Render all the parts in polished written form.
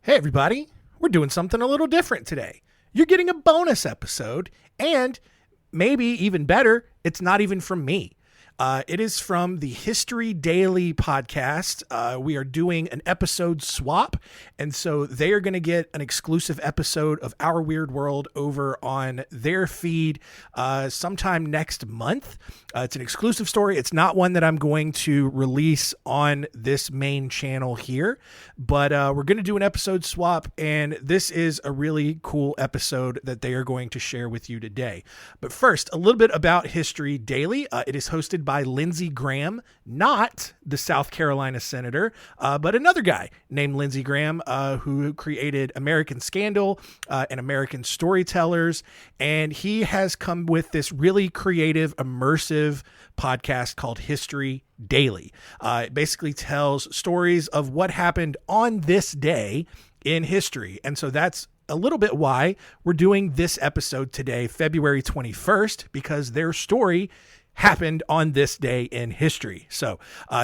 Hey everybody, we're doing something a little different today. You're getting a bonus episode, and maybe even better, it's not even from me. It is from the History Daily podcast. We are doing an episode swap, and so they are going to get an exclusive episode of Our Weird World over on their feed sometime next month. It's an exclusive story. It's not one that I'm going to release on this main channel here, but we're going to do an episode swap, and this is a really cool episode that they are going to share with you today. But first, a little bit about History Daily. It is hosted by Lindsay Graham, not the South Carolina senator, but another guy named Lindsay Graham, who created American Scandal and American Storytellers. And he has come with this really creative, immersive podcast called History Daily. It basically tells stories of what happened on this day in history. And so that's a little bit why we're doing this episode today, February 21st, because their story happened on this day in history. So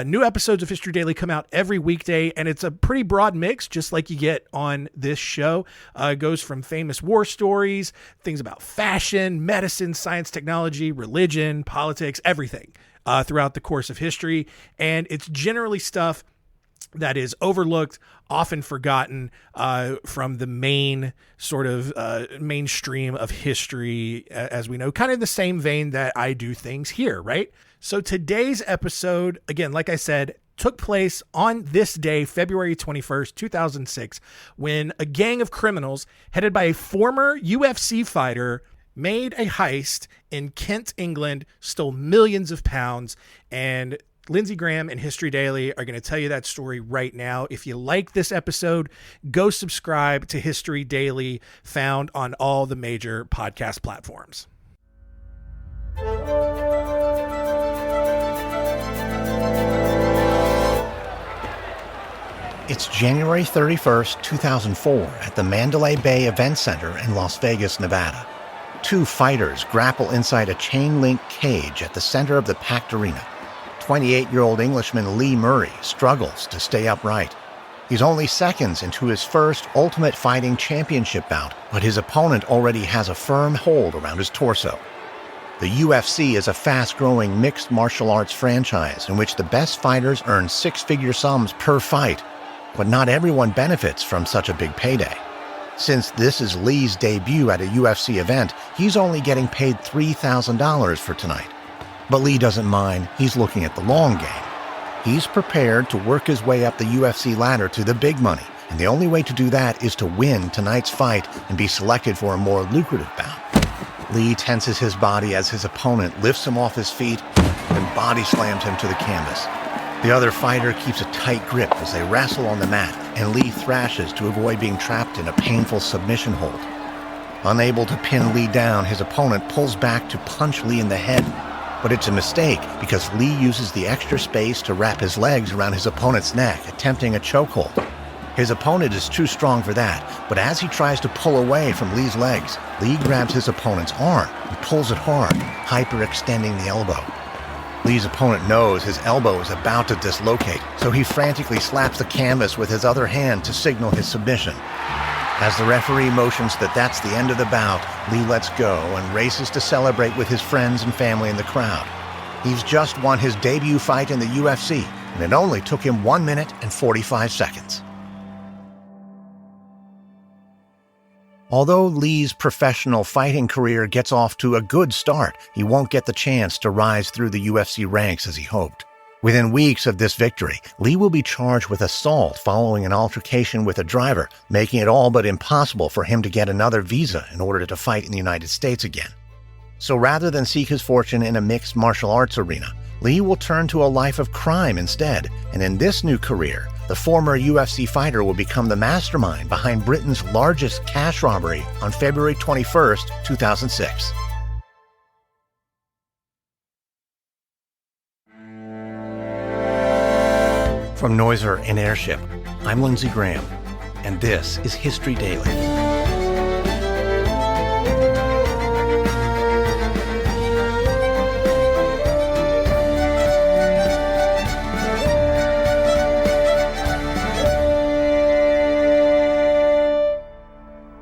new episodes of History Daily come out every weekday, and it's a pretty broad mix, just like you get on this show. It goes from famous war stories, things about fashion, medicine, science, technology, religion, politics, everything throughout the course of history. And it's generally stuff that is overlooked, often forgotten from the main sort of mainstream of history, as we know, kind of the same vein that I do things here, right? So today's episode, again, like I said, took place on this day, February 21st, 2006, when a gang of criminals headed by a former UFC fighter made a heist in Kent, England, stole millions of pounds, and Lindsay Graham and History Daily are going to tell you that story right now. If you like this episode, go subscribe to History Daily, found on all the major podcast platforms. It's January 31st, 2004 at the Mandalay Bay Event Center in Las Vegas, Nevada. Two fighters grapple inside a chain-link cage at the center of the packed arena. 28-year-old Englishman Lee Murray struggles to stay upright. He's only seconds into his first Ultimate Fighting Championship bout, but his opponent already has a firm hold around his torso. The UFC is a fast-growing mixed martial arts franchise in which the best fighters earn six-figure sums per fight, but not everyone benefits from such a big payday. Since this is Lee's debut at a UFC event, he's only getting paid $3,000 for tonight. But Lee doesn't mind. He's looking at the long game. He's prepared to work his way up the UFC ladder to the big money, and the only way to do that is to win tonight's fight and be selected for a more lucrative bout. Lee tenses his body as his opponent lifts him off his feet and body slams him to the canvas. The other fighter keeps a tight grip as they wrestle on the mat, and Lee thrashes to avoid being trapped in a painful submission hold. Unable to pin Lee down, his opponent pulls back to punch Lee in the head. But it's a mistake because Lee uses the extra space to wrap his legs around his opponent's neck, attempting a chokehold. His opponent is too strong for that, but as he tries to pull away from Lee's legs, Lee grabs his opponent's arm and pulls it hard, hyperextending the elbow. Lee's opponent knows his elbow is about to dislocate, so he frantically slaps the canvas with his other hand to signal his submission. As the referee motions that that's the end of the bout, Lee lets go and races to celebrate with his friends and family in the crowd. He's just won his debut fight in the UFC, and it only took him 1 minute and 45 seconds. Although Lee's professional fighting career gets off to a good start, he won't get the chance to rise through the UFC ranks as he hoped. Within weeks of this victory, Lee will be charged with assault following an altercation with a driver, making it all but impossible for him to get another visa in order to fight in the United States again. So rather than seek his fortune in a mixed martial arts arena, Lee will turn to a life of crime instead, and in this new career, the former UFC fighter will become the mastermind behind Britain's largest cash robbery on February 21st, 2006. From Noiser and Airship, I'm Lindsay Graham, and this is History Daily.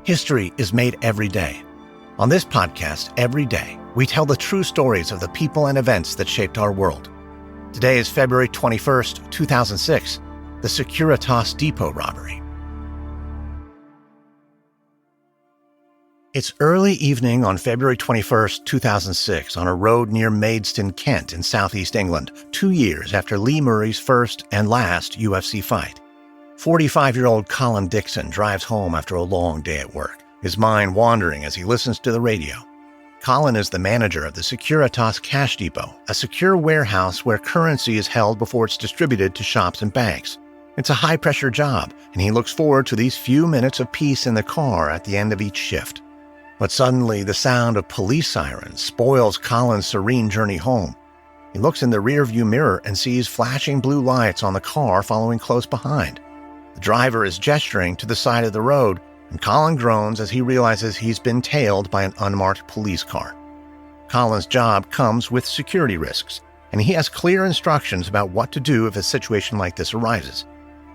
History is made every day. On this podcast, every day, we tell the true stories of the people and events that shaped our world. Today is February 21st, 2006, the Securitas Depot Robbery. It's early evening on February 21st, 2006, on a road near Maidstone, Kent, in southeast England, 2 years after Lee Murray's first and last UFC fight. 45-year-old Colin Dixon drives home after a long day at work, his mind wandering as he listens to the radio. Colin is the manager of the Securitas Cash Depot, a secure warehouse where currency is held before it's distributed to shops and banks. It's a high-pressure job, and he looks forward to these few minutes of peace in the car at the end of each shift. But suddenly, the sound of police sirens spoils Colin's serene journey home. He looks in the rearview mirror and sees flashing blue lights on the car following close behind. The driver is gesturing to the side of the road, and Colin groans as he realizes he's been tailed by an unmarked police car. Colin's job comes with security risks, and he has clear instructions about what to do if a situation like this arises.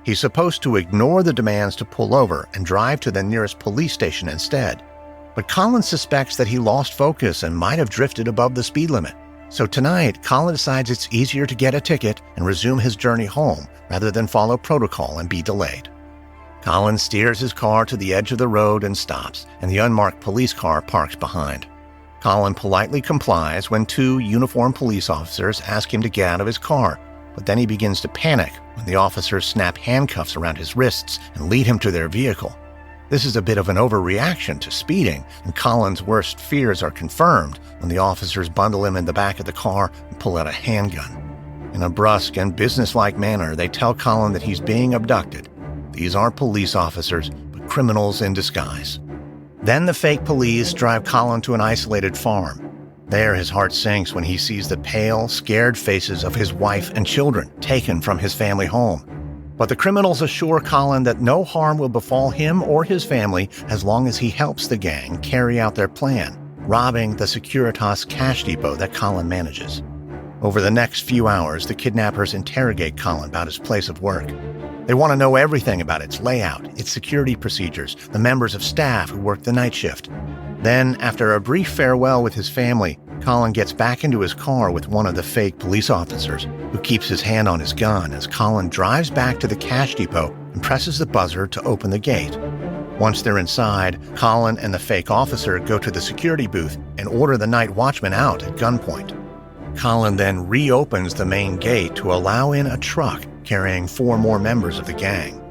He's supposed to ignore the demands to pull over and drive to the nearest police station instead. But Colin suspects that he lost focus and might have drifted above the speed limit. So tonight, Colin decides it's easier to get a ticket and resume his journey home rather than follow protocol and be delayed. Colin steers his car to the edge of the road and stops, and the unmarked police car parks behind. Colin politely complies when two uniformed police officers ask him to get out of his car, but then he begins to panic when the officers snap handcuffs around his wrists and lead him to their vehicle. This is a bit of an overreaction to speeding, and Colin's worst fears are confirmed when the officers bundle him in the back of the car and pull out a handgun. In a brusque and businesslike manner, they tell Colin that he's being abducted. These aren't police officers, but criminals in disguise. Then the fake police drive Colin to an isolated farm. There, his heart sinks when he sees the pale, scared faces of his wife and children taken from his family home. But the criminals assure Colin that no harm will befall him or his family as long as he helps the gang carry out their plan, robbing the Securitas Cash Depot that Colin manages. Over the next few hours, the kidnappers interrogate Colin about his place of work. They want to know everything about its layout, its security procedures, the members of staff who work the night shift. Then, after a brief farewell with his family, Colin gets back into his car with one of the fake police officers, who keeps his hand on his gun as Colin drives back to the cash depot and presses the buzzer to open the gate. Once they're inside, Colin and the fake officer go to the security booth and order the night watchman out at gunpoint. Colin then reopens the main gate to allow in a truck carrying 4 more members of the gang.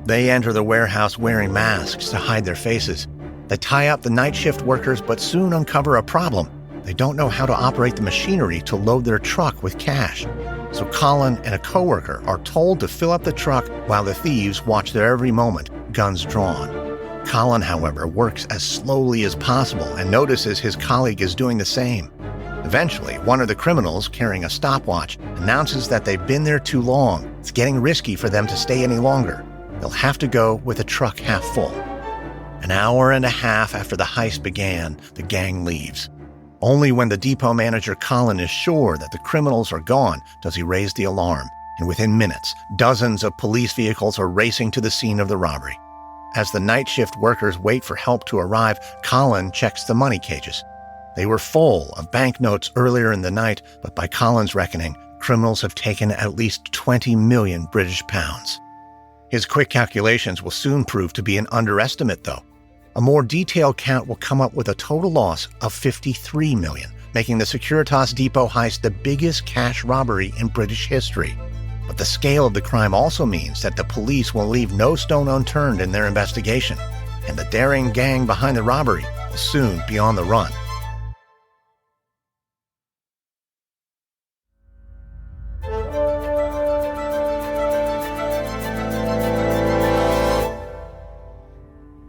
They enter the warehouse wearing masks to hide their faces. They tie up the night shift workers but soon uncover a problem. They don't know how to operate the machinery to load their truck with cash. So Colin and a coworker are told to fill up the truck while the thieves watch their every moment, guns drawn. Colin, however, works as slowly as possible and notices his colleague is doing the same. Eventually, one of the criminals, carrying a stopwatch, announces that they've been there too long. It's getting risky for them to stay any longer. They'll have to go with the truck half full. An hour and a half after the heist began, the gang leaves. Only when the depot manager Colin is sure that the criminals are gone does he raise the alarm, and within minutes, dozens of police vehicles are racing to the scene of the robbery. As the night shift workers wait for help to arrive, Colin checks the money cages. They were full of banknotes earlier in the night, but by Colin's reckoning, criminals have taken at least 20 million British pounds. His quick calculations will soon prove to be an underestimate, though. A more detailed count will come up with a total loss of 53 million, making the Securitas Depot heist the biggest cash robbery in British history. But the scale of the crime also means that the police will leave no stone unturned in their investigation, and the daring gang behind the robbery will soon be on the run.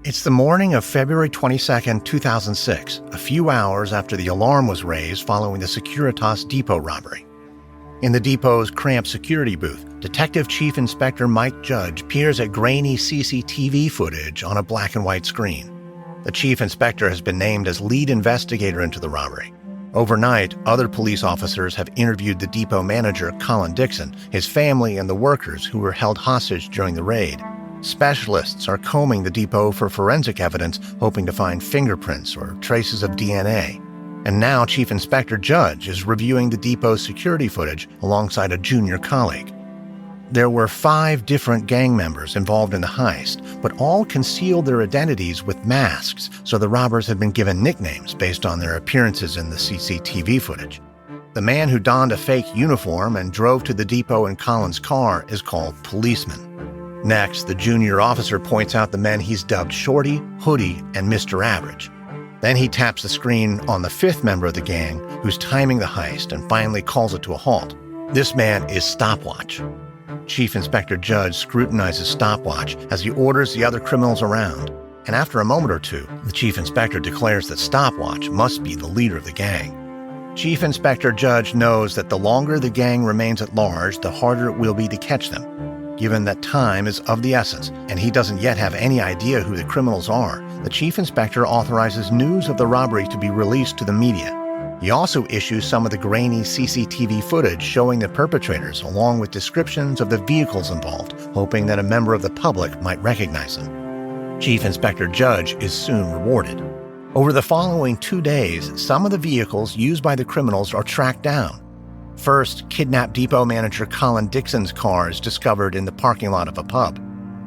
It's the morning of February 22, 2006, a few hours after the alarm was raised following the Securitas Depot robbery. In the depot's cramped security booth, Detective Chief Inspector Mike Judge peers at grainy CCTV footage on a black and white screen. The chief inspector has been named as lead investigator into the robbery. Overnight, other police officers have interviewed the depot manager, Colin Dixon, his family, and the workers who were held hostage during the raid. Specialists are combing the depot for forensic evidence, hoping to find fingerprints or traces of DNA. And now Chief Inspector Judge is reviewing the depot's security footage alongside a junior colleague. There were 5 different gang members involved in the heist, but all concealed their identities with masks, so the robbers had been given nicknames based on their appearances in the CCTV footage. The man who donned a fake uniform and drove to the depot in Colin's car is called Policeman. Next, the junior officer points out the men he's dubbed Shorty, Hoodie, and Mr. Average. Then he taps the screen on the 5th member of the gang, who's timing the heist, and finally calls it to a halt. This man is Stopwatch. Chief Inspector Judge scrutinizes Stopwatch as he orders the other criminals around, and after a moment or two, the Chief Inspector declares that Stopwatch must be the leader of the gang. Chief Inspector Judge knows that the longer the gang remains at large, the harder it will be to catch them. Given that time is of the essence, and he doesn't yet have any idea who the criminals are, the Chief Inspector authorizes news of the robbery to be released to the media. He also issues some of the grainy CCTV footage showing the perpetrators, along with descriptions of the vehicles involved, hoping that a member of the public might recognize them. Chief Inspector Judge is soon rewarded. Over the following 2 days, some of the vehicles used by the criminals are tracked down. First, kidnapped depot manager Colin Dixon's car is discovered in the parking lot of a pub.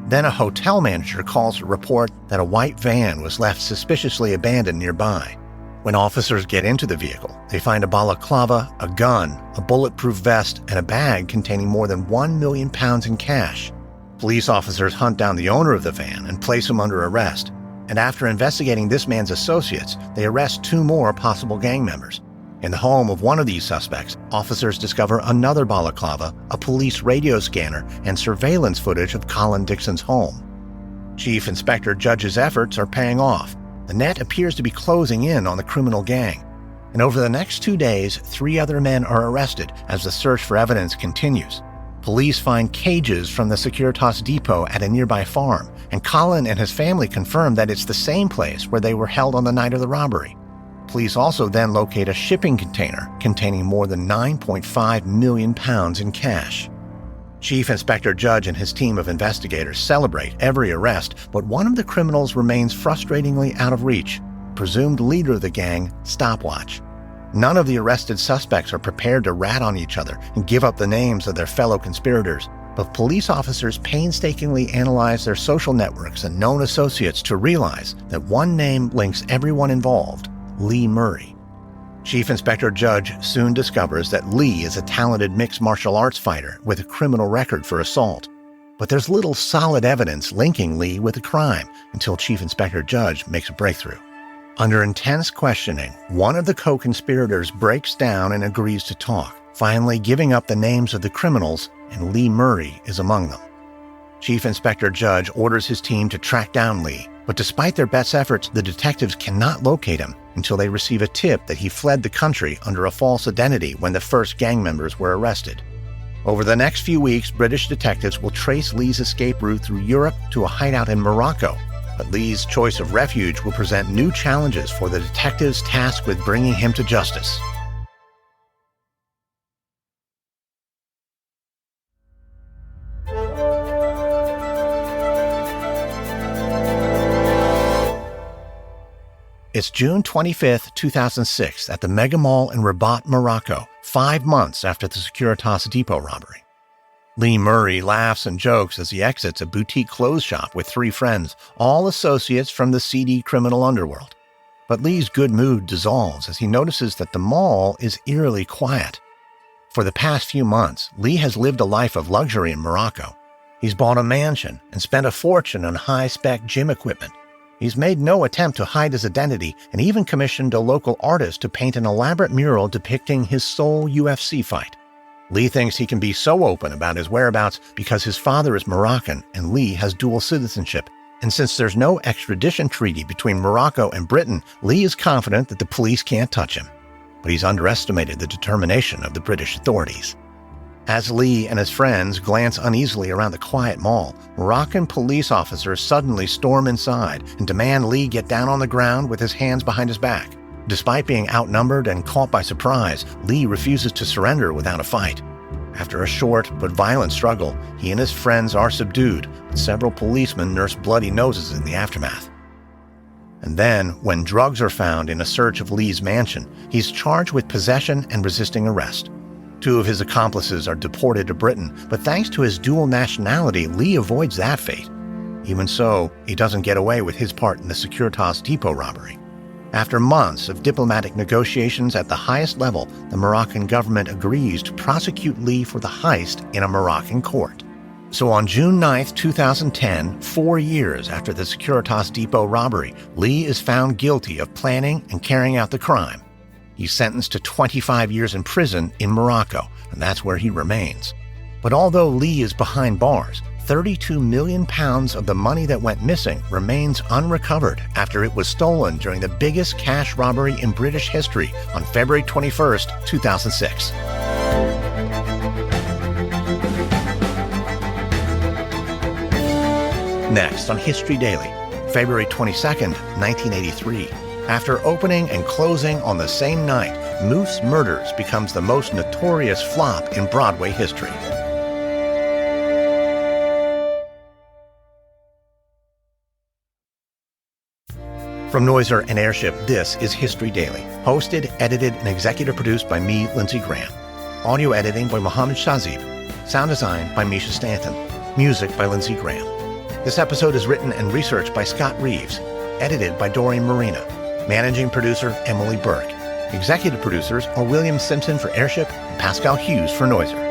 Then a hotel manager calls to report that a white van was left suspiciously abandoned nearby. When officers get into the vehicle, they find a balaclava, a gun, a bulletproof vest, and a bag containing more than £1 million in cash. Police officers hunt down the owner of the van and place him under arrest. And after investigating this man's associates, they arrest 2 more possible gang members. In the home of one of these suspects, officers discover another balaclava, a police radio scanner, and surveillance footage of Colin Dixon's home. Chief Inspector Judge's efforts are paying off. The net appears to be closing in on the criminal gang. And over the next 2 days, 3 other men are arrested as the search for evidence continues. Police find cages from the Securitas Depot at a nearby farm, and Colin and his family confirm that it's the same place where they were held on the night of the robbery. Police also then locate a shipping container containing more than £9.5 million in cash. Chief Inspector Judge and his team of investigators celebrate every arrest, but one of the criminals remains frustratingly out of reach, presumed leader of the gang, Stopwatch. None of the arrested suspects are prepared to rat on each other and give up the names of their fellow conspirators, but police officers painstakingly analyze their social networks and known associates to realize that one name links everyone involved: Lee Murray. Chief Inspector Judge soon discovers that Lee is a talented mixed martial arts fighter with a criminal record for assault. But there's little solid evidence linking Lee with the crime until Chief Inspector Judge makes a breakthrough. Under intense questioning, one of the co-conspirators breaks down and agrees to talk, finally giving up the names of the criminals, and Lee Murray is among them. Chief Inspector Judge orders his team to track down Lee, but despite their best efforts, the detectives cannot locate him until they receive a tip that he fled the country under a false identity when the first gang members were arrested. Over the next few weeks, British detectives will trace Lee's escape route through Europe to a hideout in Morocco, but Lee's choice of refuge will present new challenges for the detectives tasked with bringing him to justice. It's June 25, 2006, at the Mega Mall in Rabat, Morocco, 5 months after the Securitas Depot robbery. Lee Murray laughs and jokes as he exits a boutique clothes shop with 3 friends, all associates from the seedy criminal underworld. But Lee's good mood dissolves as he notices that the mall is eerily quiet. For the past few months, Lee has lived a life of luxury in Morocco. He's bought a mansion and spent a fortune on high-spec gym equipment. He's made no attempt to hide his identity and even commissioned a local artist to paint an elaborate mural depicting his sole UFC fight. Lee thinks he can be so open about his whereabouts because his father is Moroccan and Lee has dual citizenship. And since there's no extradition treaty between Morocco and Britain, Lee is confident that the police can't touch him. But he's underestimated the determination of the British authorities. As Lee and his friends glance uneasily around the quiet mall, Moroccan police officers suddenly storm inside and demand Lee get down on the ground with his hands behind his back. Despite being outnumbered and caught by surprise, Lee refuses to surrender without a fight. After a short but violent struggle, he and his friends are subdued, but several policemen nurse bloody noses in the aftermath. And then, when drugs are found in a search of Lee's mansion, he's charged with possession and resisting arrest. 2 of his accomplices are deported to Britain, but thanks to his dual nationality, Lee avoids that fate. Even so, he doesn't get away with his part in the Securitas Depot robbery. After months of diplomatic negotiations at the highest level, the Moroccan government agrees to prosecute Lee for the heist in a Moroccan court. So on June 9, 2010, 4 years after the Securitas Depot robbery, Lee is found guilty of planning and carrying out the crime. He's sentenced to 25 years in prison in Morocco, and that's where he remains. But although Lee is behind bars, 32 million pounds of the money that went missing remains unrecovered after it was stolen during the biggest cash robbery in British history on February 21, 2006. Next on History Daily, February 22, 1983. After opening and closing on the same night, Moose Murders becomes the most notorious flop in Broadway history. From Noiser and Airship, this is History Daily, hosted, edited, and executive produced by me, Lindsay Graham. Audio editing by Mohammed Shazib. Sound design by Misha Stanton. Music by Lindsay Graham. This episode is written and researched by Scott Reeves. Edited by Doreen Marina. Managing producer, Emily Burke. Executive producers are William Simpson for Airship and Pascal Hughes for Noiser.